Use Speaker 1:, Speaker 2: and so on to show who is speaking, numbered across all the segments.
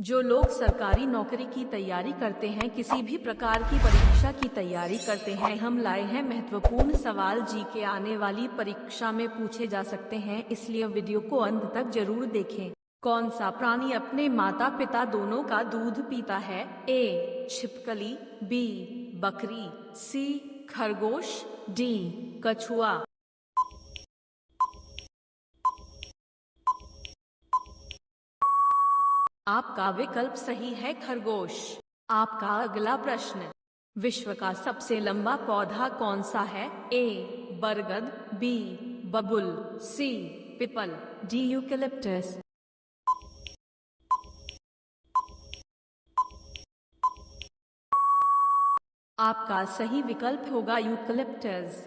Speaker 1: जो लोग सरकारी नौकरी की तैयारी करते हैं, किसी भी प्रकार की परीक्षा की तैयारी करते हैं, हम लाए हैं महत्वपूर्ण सवाल जी के आने वाली परीक्षा में पूछे जा सकते हैं, इसलिए वीडियो को अंत तक जरूर देखें। कौन सा प्राणी अपने माता पिता दोनों का दूध पीता है? ए छिपकली, बी बकरी, सी खरगोश, डी कछुआ। आपका विकल्प सही है, खरगोश। आपका अगला प्रश्न, विश्व का सबसे लंबा पौधा कौन सा है? ए बरगद, बी बबुल, सी पीपल, डी यूकेलिप्टस। आपका सही विकल्प होगा यूकेलिप्टस।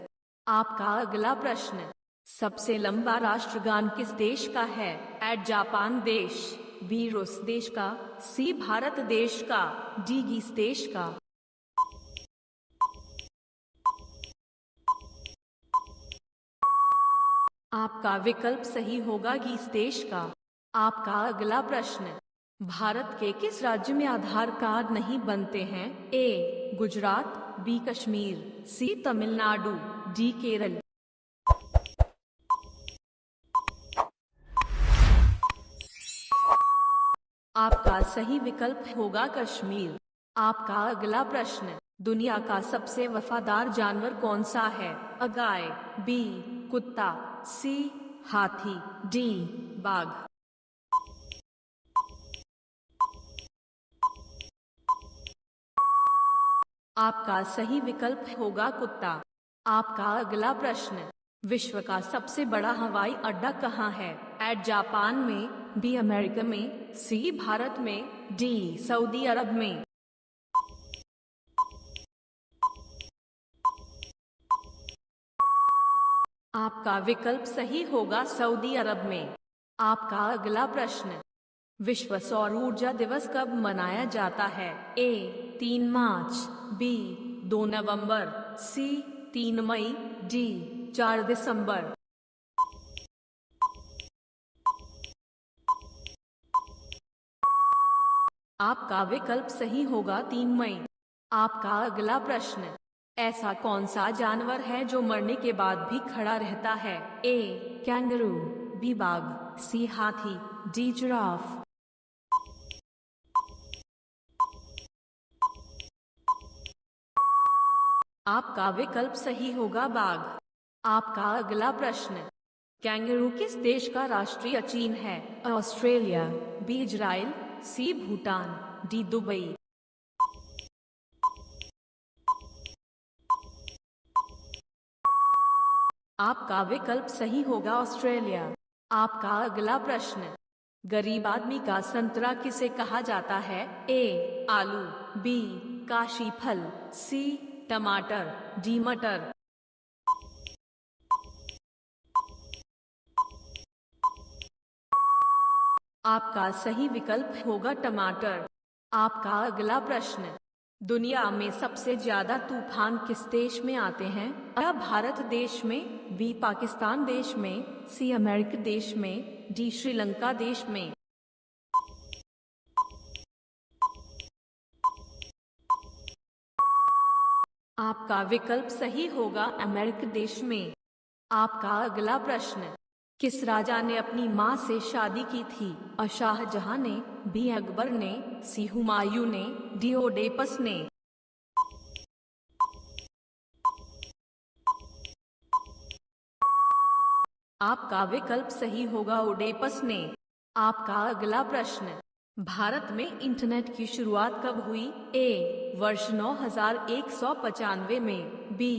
Speaker 1: आपका अगला प्रश्न, सबसे लंबा राष्ट्रगान किस देश का है? ए जापान देश, बी रूस देश का, सी भारत देश का, डी ग्रीस देश का। आपका विकल्प सही होगा, ग्रीस देश का। आपका अगला प्रश्न, भारत के किस राज्य में आधार कार्ड नहीं बनते हैं? ए गुजरात, बी कश्मीर, सी तमिलनाडु, डी केरल। आपका सही विकल्प होगा कश्मीर। आपका अगला प्रश्न, दुनिया का सबसे वफादार जानवर कौन सा है? अ गाय, बी कुत्ता, सी हाथी, डी बाघ। आपका सही विकल्प होगा कुत्ता। आपका अगला प्रश्न, विश्व का सबसे बड़ा हवाई अड्डा कहाँ है? ए जापान में, बी अमेरिका में, सी भारत में, डी सऊदी अरब में। आपका विकल्प सही होगा, सऊदी अरब में। आपका अगला प्रश्न, विश्व सौर ऊर्जा दिवस कब मनाया जाता है? ए 3 मार्च, बी 2 नवंबर, सी 3 मई, डी 4 दिसंबर। आपका विकल्प सही होगा, 3 मई। आपका अगला प्रश्न, ऐसा कौन सा जानवर है जो मरने के बाद भी खड़ा रहता है? ए कैंगरू, बी बाघ, सी हाथी, डी जिराफ। आपका विकल्प सही होगा, बाघ। आपका अगला प्रश्न, कैंगरू किस देश का राष्ट्रीय चिन्ह है? ऑस्ट्रेलिया, बी इजराइल, सी भूटान, डी दुबई। आपका विकल्प सही होगा, ऑस्ट्रेलिया। आपका अगला प्रश्न, गरीब आदमी का संतरा किसे कहा जाता है? ए आलू, बी काशी फल, सी टमाटर, डी मटर। आपका सही विकल्प होगा, टमाटर। आपका अगला प्रश्न, दुनिया में सबसे ज्यादा तूफान किस देश में आते हैं? अ भारत देश में, बी पाकिस्तान देश में, सी अमेरिका देश में, डी श्रीलंका देश में। आपका विकल्प सही होगा, अमेरिका देश में। आपका अगला प्रश्न, किस राजा ने अपनी मां से शादी की थी? अ शाहजहां ने, बी अकबर ने, सी हुमायूं ने, डी ओडेपस ने। आपका विकल्प सही होगा, ओडेपस ने। आपका अगला प्रश्न, भारत में इंटरनेट की शुरुआत कब हुई? ए वर्ष 9195 में, बी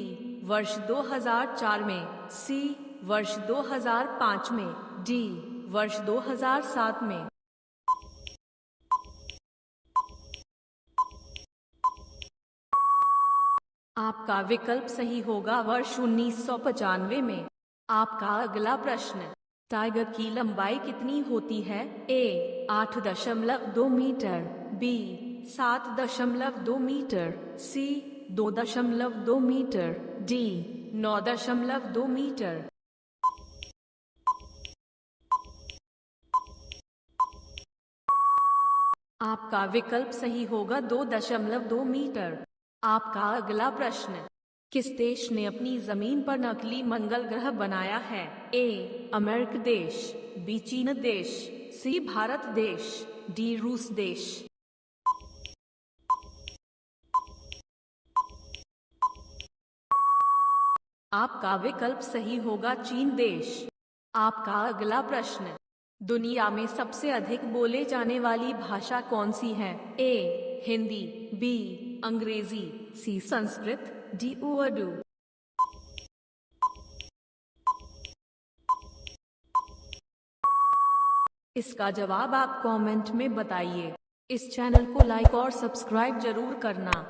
Speaker 1: वर्ष 2004 में, सी वर्ष 2005 में, डी वर्ष 2007 में। आपका विकल्प सही होगा, वर्ष 1995 में। आपका अगला प्रश्न, टाइगर की लंबाई कितनी होती है? ए 8.2 मीटर, बी 7.2 मीटर, सी 2.2 मीटर, डी 9.2 मीटर। आपका विकल्प सही होगा 2.2 मीटर। आपका अगला प्रश्न, किस देश ने अपनी जमीन पर नकली मंगल ग्रह बनाया है? ए अमेरिका देश, बी चीन देश, सी भारत देश, डी रूस देश। आपका विकल्प सही होगा चीन देश। आपका अगला प्रश्न, दुनिया में सबसे अधिक बोले जाने वाली भाषा कौन सी है? ए हिंदी, बी अंग्रेजी, सी संस्कृत, डी उर्दू। इसका जवाब आप कमेंट में बताइए। इस चैनल को लाइक और सब्सक्राइब जरूर करना।